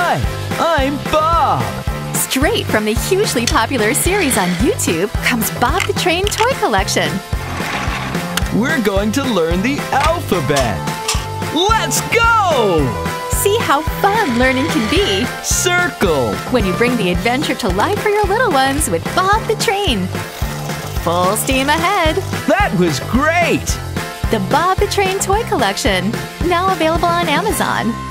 Hi, I'm Bob. Straight from the hugely popular series on YouTube comes Bob the Train Toy Collection. We're going to learn the alphabet. Let's go! See how fun learning can be Circle. when you bring the adventure to life for your little ones with Bob the Train. Full steam ahead! That was great! The Bob the Train Toy Collection, now available on Amazon.